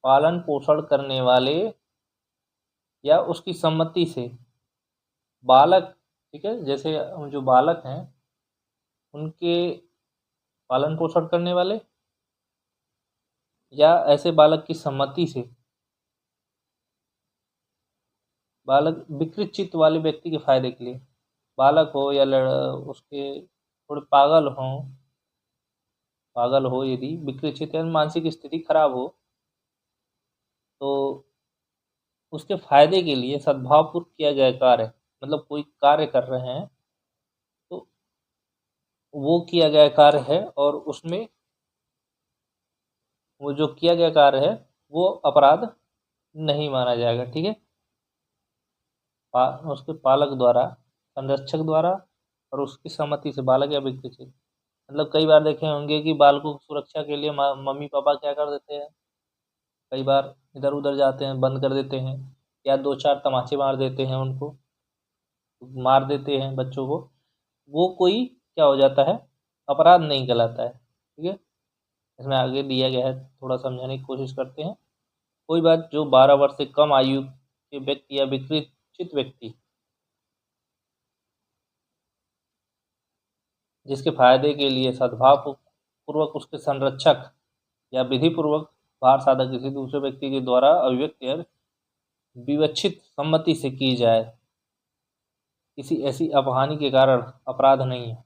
पालन पोषण करने वाले या उसकी सम्मति से बालक। ठीक है, जैसे जो बालक हैं उनके पालन पोषण करने वाले या ऐसे बालक की सम्मति से बालक विकृत चित्त वाले व्यक्ति के फायदे के लिए, बालक हो या उसके थोड़े पागल हो यदि विकृत चित्त यानी मानसिक स्थिति खराब हो, तो उसके फायदे के लिए सद्भावपूर्वक किया गया कार्य, मतलब कोई कार्य कर रहे हैं तो वो किया गया कार्य है और उसमें वो जो किया गया कार्य है वो अपराध नहीं माना जाएगा। ठीक है, उसके पालक द्वारा, संरक्षक द्वारा और उसकी सहमति से, बालक या व्यक्ति से। मतलब कई बार देखे होंगे कि बालकों की सुरक्षा के लिए मम्मी पापा क्या कर देते हैं, कई बार इधर उधर जाते हैं, बंद कर देते हैं या दो चार तमाचे मार देते हैं, उनको मार देते हैं बच्चों को, वो कोई क्या हो जाता है, अपराध नहीं कहलाता है। ठीक है, इसमें आगे दिया गया है, थोड़ा समझाने की कोशिश करते हैं। कोई बात जो 12 वर्ष से कम आयु के व्यक्ति या विकृत चित्त व्यक्ति जिसके फायदे के लिए सद्भाव पूर्वक उसके संरक्षक या विधि पूर्वक भार साधक किसी दूसरे व्यक्ति के द्वारा अभिव्यक्त या विवक्षित सम्मति से की जाए, किसी ऐसी अपहानि के कारण अपराध नहीं है,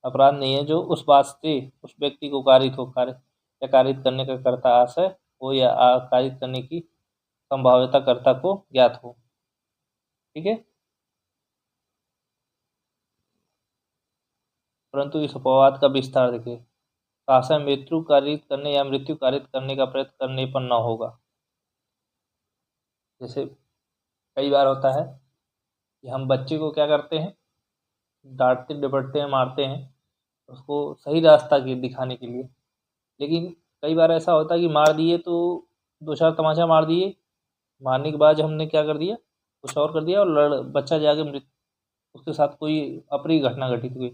अपराध नहीं है जो उस बात से उस व्यक्ति को कारित हो, कार्य या कारित करने का कर्ता आशय हो या कारित करने की संभाव्यता कर्ता को ज्ञात हो। ठीक है, परंतु इस अपवाद का विस्तार देखिए, आशय मृत्यु कारित करने या मृत्यु कारित करने का प्रयत्न करने पर न होगा। जैसे कई बार होता है कि हम बच्चे को क्या करते हैं, डांटते डपटते हैं, मारते हैं उसको सही रास्ता की दिखाने के लिए, लेकिन कई बार ऐसा होता है कि मार दिए तो दो चार तमाचा मार दिए, मारने के बाद हमने क्या कर दिया, कुछ और कर दिया और बच्चा जाके उसके साथ कोई अप्रिय घटना घटित हुई।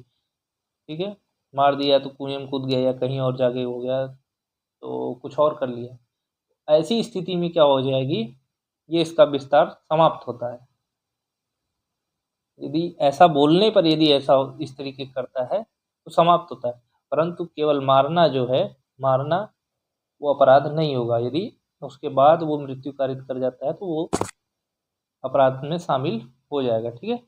ठीक है, मार दिया तो कुएं में कूद गया या कहीं और जाके हो गया, तो कुछ और कर लिया, ऐसी स्थिति में क्या हो जाएगी, ये इसका विस्तार समाप्त होता है। यदि ऐसा बोलने पर यदि ऐसा इस तरीके करता है तो समाप्त होता है, परंतु केवल मारना जो है, मारना वो अपराध नहीं होगा। यदि उसके बाद वो मृत्यु कारित कर जाता है तो वो अपराध में शामिल हो जाएगा। ठीक है,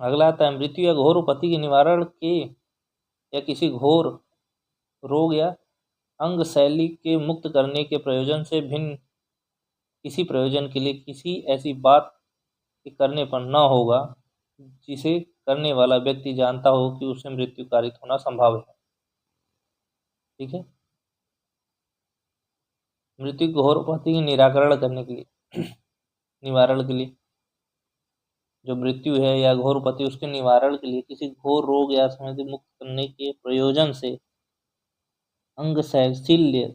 अगला आता है मृत्यु या घोर उपत्ति के निवारण के या किसी घोर रोग या अंग शैली के मुक्त करने के प्रयोजन से भिन्न किसी प्रयोजन के लिए किसी ऐसी बात के करने पर न होगा जिसे करने वाला व्यक्ति जानता हो कि उसे मृत्यु कारित होना संभव है। ठीक है, मृत्यु घोर उपत्ति के निराकरण करने के लिए निवारण के लिए, जो मृत्यु है या घोर उपत्ति उसके निवारण के लिए किसी घोर रोग या समस्या मुक्त करने के प्रयोजन से, अंग शैथिल्य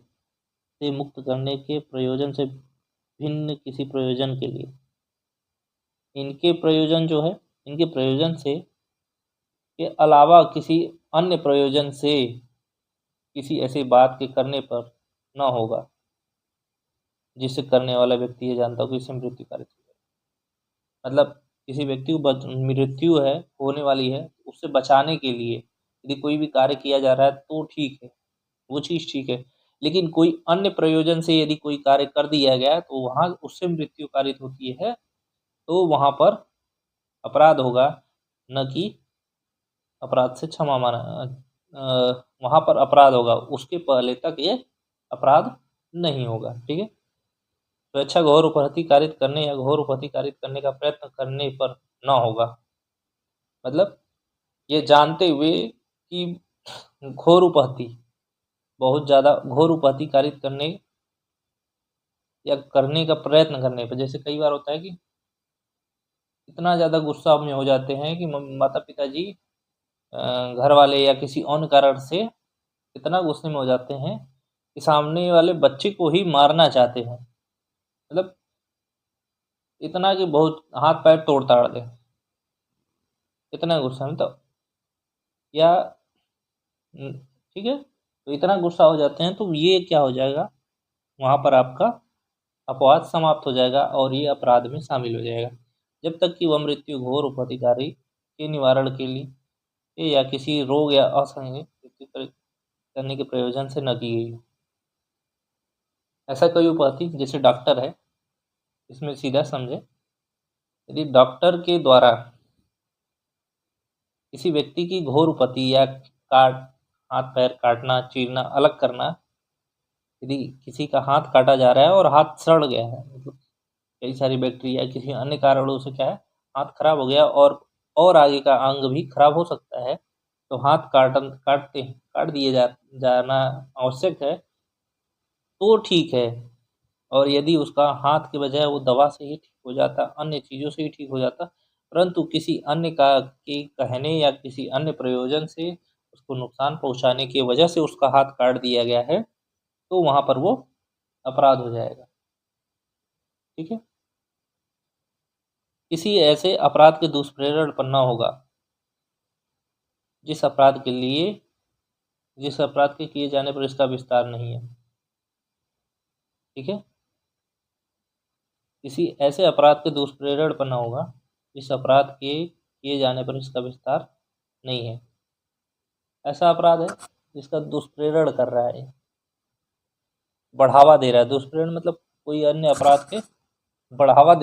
से मुक्त करने के प्रयोजन से भिन्न किसी प्रयोजन के लिए, इनके प्रयोजन जो है, इनके प्रयोजन से के अलावा किसी अन्य प्रयोजन से किसी ऐसी बात के करने पर न होगा जिससे करने वाला व्यक्ति ये जानता हो कि इससे मृत्यु कारित हो जाए। मतलब किसी व्यक्ति को मृत्यु है, होने वाली है, उससे बचाने के लिए यदि कोई भी कार्य किया जा रहा है तो ठीक है, वो चीज़ ठीक है, लेकिन कोई अन्य प्रयोजन से यदि कोई कार्य कर दिया गया तो वहाँ उससे मृत्यु कारित होती है, तो वहाँ पर अपराध होगा, न कि अपराध से क्षमा माना, वहाँ पर अपराध होगा, उसके पहले तक ये अपराध नहीं होगा। ठीक है, स्वेच्छा घोर उपहति कारित करने या घोर उपहति कारित करने का प्रयत्न करने पर न होगा। मतलब ये जानते हुए कि घोर उपहति, बहुत ज़्यादा घोर उपहति कारित करने या करने का प्रयत्न करने पर, जैसे कई बार होता है कि इतना ज़्यादा गुस्सा में हो जाते हैं कि माता पिता जी, घर वाले या किसी अन्य कारण से इतना गुस्से में हो जाते हैं कि सामने वाले बच्चे को ही मारना चाहते हैं, मतलब इतना कि बहुत हाथ पैर तोड़ ताड़ दे, इतना गुस्सा में, तो या ठीक है, तो इतना गुस्सा हो जाते हैं तो ये क्या हो जाएगा, वहाँ पर आपका अपवाद समाप्त हो जाएगा और ये अपराध में शामिल हो जाएगा, जब तक कि वह मृत्यु घोर उपधिकारी के निवारण के लिए या किसी रोग या असंग करने के प्रयोजन से न की गई हो। ऐसा कोई उपपत्ति जैसे डॉक्टर है, इसमें सीधा समझे, यदि डॉक्टर के द्वारा किसी व्यक्ति की घोर उपपत्ति या हाथ पैर काटना, चीरना, अलग करना, यदि किसी का हाथ काटा जा रहा है और हाथ सड़ गया है, मतलब कई सारी बैक्टीरिया किसी अन्य कारणों से क्या है, हाथ खराब हो गया और आगे का अंग भी खराब हो सकता है, तो हाथ काट दिए जाना आवश्यक है, तो ठीक है। और यदि उसका हाथ के बजाय वो दवा से ही ठीक हो जाता, अन्य चीज़ों से ही ठीक हो जाता, परंतु किसी अन्य का के कहने या किसी अन्य प्रयोजन से उसको नुकसान पहुंचाने की वजह से उसका हाथ काट दिया गया है, तो वहाँ पर वो अपराध हो जाएगा। ठीक है। किसी ऐसे अपराध के दुष्प्रेरण पर न होगा जिस अपराध के किए जाने पर इसका विस्तार नहीं है। ठीक है। किसी ऐसे अपराध के दुष्प्रेरण पर न होगा जिस अपराध के किए जाने पर इसका विस्तार नहीं है। ऐसा अपराध है जिसका दुष्प्रेरण कर रहा है, बढ़ावा दे रहा है। दुष्प्रेरण मतलब कोई अन्य अपराध के बढ़ावा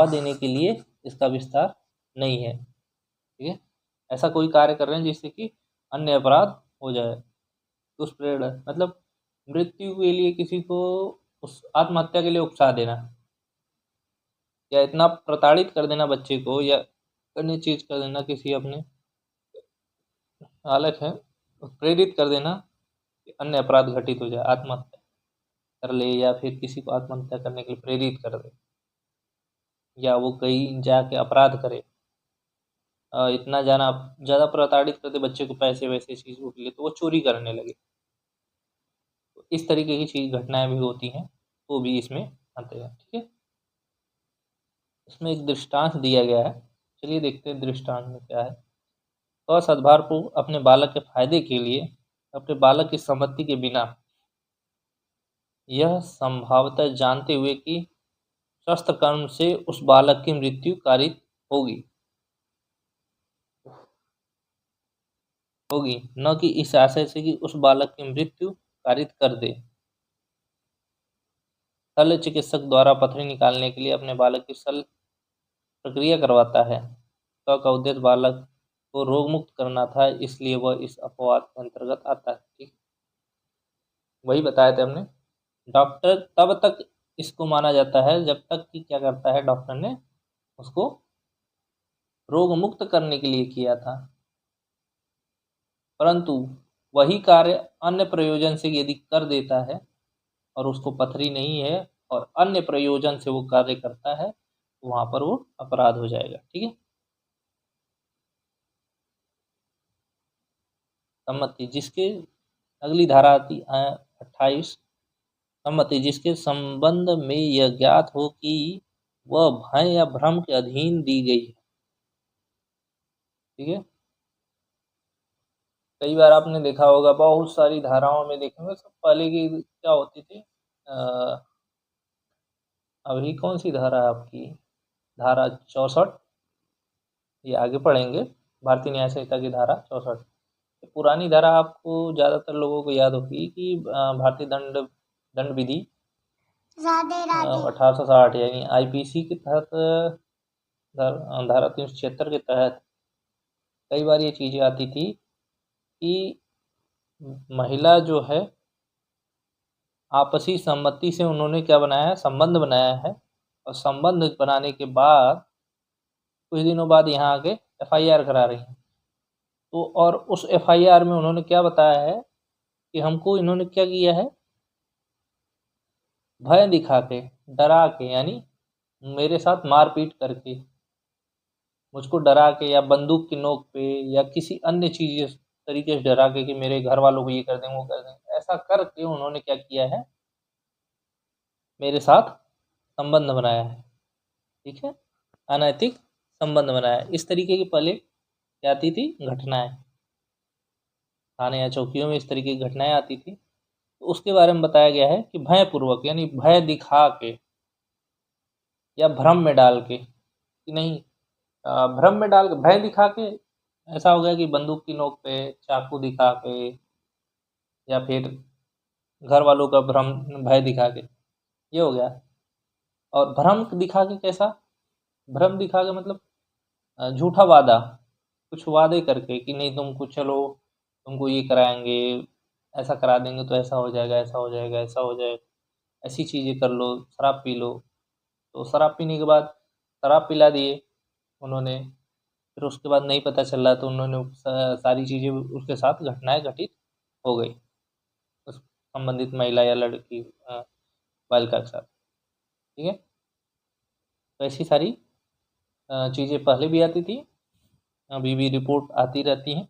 देने के लिए इसका विस्तार नहीं है। ठीक है। ऐसा कोई कार्य कर रहे हैं जिससे कि अन्य अपराध हो जाए। दुष्प्रेरण मतलब मृत्यु के लिए किसी को उस आत्महत्या के लिए उकसा देना, या इतना प्रताड़ित कर देना बच्चे को, या अन्य चीज कर देना, किसी अपने हालत है प्रेरित कर देना कि अन्य अपराध घटित हो जाए, आत्महत्या कर ले, या फिर किसी को आत्महत्या करने के लिए प्रेरित कर दे, या वो कहीं जाके अपराध करे। इतना ज़्यादा प्रताड़ित कर दे बच्चे को पैसे वैसे चीज़ों के लिए, तो वो चोरी करने लगे। तो इस तरीके की चीज घटनाएं भी होती हैं, वो भी इसमें आते हैं। ठीक है। इसमें एक दृष्टांत दिया गया है, चलिए देखते हैं दृष्टांत में क्या है। तो सद्भार को अपने बालक के फायदे के लिए अपने बालक की सम्मति के बिना, यह संभावतः जानते हुए कि शस्त्र कर्म से उस बालक की मृत्यु कारित होगी, न कि इस आशय से कि उस बालक की मृत्यु कारित कर दे। शल्य चिकित्सक द्वारा पथरी निकालने के लिए अपने बालक की शल्य प्रक्रिया करवाता है। तो का उद्देश्य बालक को रोग मुक्त करना था, इसलिए वह इस अपवाद के अंतर्गत आता है। ठीक, वही बताया था हमने। डॉक्टर तब तक इसको माना जाता है जब तक कि क्या करता है, डॉक्टर ने उसको रोग मुक्त करने के लिए किया था, परंतु वही कार्य अन्य प्रयोजन से यदि कर देता है और उसको पथरी नहीं है और अन्य प्रयोजन से वो कार्य करता है, तो वहां पर वो अपराध हो जाएगा। ठीक है। सम्मति जिसके, अगली धारा आती 28, सम्मति जिसके संबंध में यह ज्ञात हो कि वह भय या भ्रम के अधीन दी गई है। ठीक है। कई बार आपने देखा होगा, बहुत सारी धाराओं में देखेंगे, सब पहले की क्या होती थी, अभी कौन सी धारा है आपकी, धारा 64, ये आगे पढ़ेंगे, भारतीय न्याय संहिता की धारा 64। पुरानी धारा आपको ज़्यादातर लोगों को याद होगी कि भारतीय दंड विधि 1860 यानी आईपीसी के तहत, धारा 376 के तहत कई बार ये चीज़ें आती थी कि महिला जो है आपसी सम्मति से उन्होंने क्या बनाया है, संबंध बनाया है, और संबंध बनाने के बाद कुछ दिनों बाद यहाँ आके एफआईआर करा रही हैं। तो और उस एफआईआर में उन्होंने क्या बताया है कि हमको इन्होंने क्या किया है, भय दिखा के, डरा के, यानी मेरे साथ मारपीट करके, मुझको डरा के, या बंदूक की नोक पे, या किसी अन्य चीज तरीके से डरा के कि मेरे घर वालों को ये कर देंगे वो कर देंगे, ऐसा करके उन्होंने क्या किया है, मेरे साथ संबंध बनाया है। ठीक है। अनैतिक संबंध बनाया है। इस तरीके की पहले क्या आती थी घटनाएं, थाने या चौकियों में इस तरीके की घटनाएं आती थी। तो उसके बारे में बताया गया है कि भयपूर्वक, यानी भय दिखा के या भ्रम में डाल के, कि नहीं, भ्रम में डाल के, भय दिखा के, ऐसा हो गया कि बंदूक की नोक पे चाकू दिखा के, या फिर घर वालों का भ्रम भय दिखा के, ये हो गया। और भ्रम दिखा के कैसा? भ्रम दिखा के मतलब झूठा वादा, कुछ वादे करके कि नहीं तुमको चलो, तुमको ये कराएंगे, ऐसा करा देंगे तो ऐसा हो जाएगा, ऐसा हो जाएगा, ऐसा हो जाएगा, ऐसी चीज़ें कर लो, शराब पी लो। तो शराब पीने के बाद शराब पिला दिए उन्होंने, फिर उसके बाद नहीं पता चल रहा तो उन्होंने सारी चीज़ें उसके साथ घटनाएं घटित हो गई उस संबंधित महिला या लड़की बालिका के साथ। ठीक है, तो ऐसी सारी चीज़ें पहले भी आती थी, अभी भी रिपोर्ट आती रहती हैं।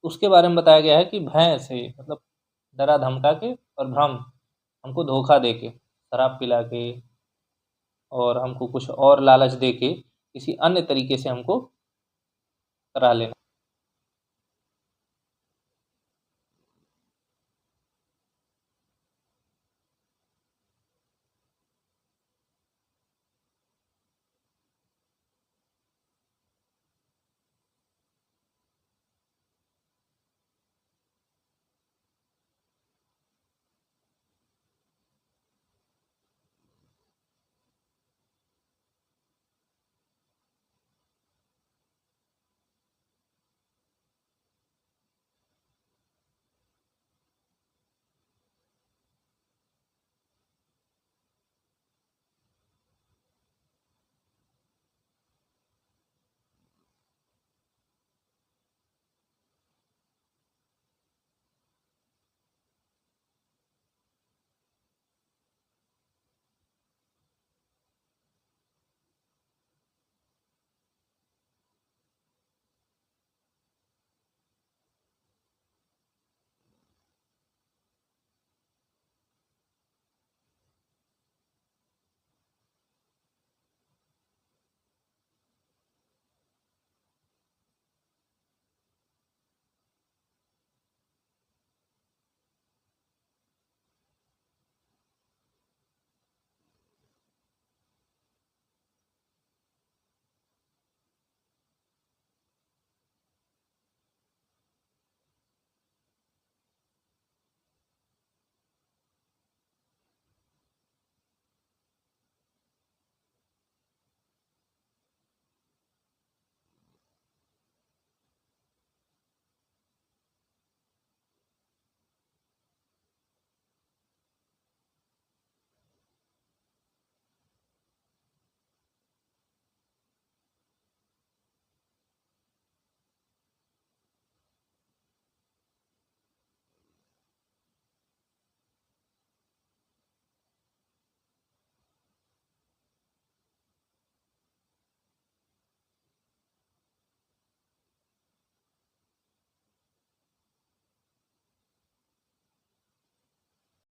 उसके बारे में बताया गया है कि भय से मतलब डरा धमका के और भ्रम, हमको धोखा दे के, शराब पिला के और हमको कुछ और लालच दे के किसी अन्य तरीके से हमको करा लेना।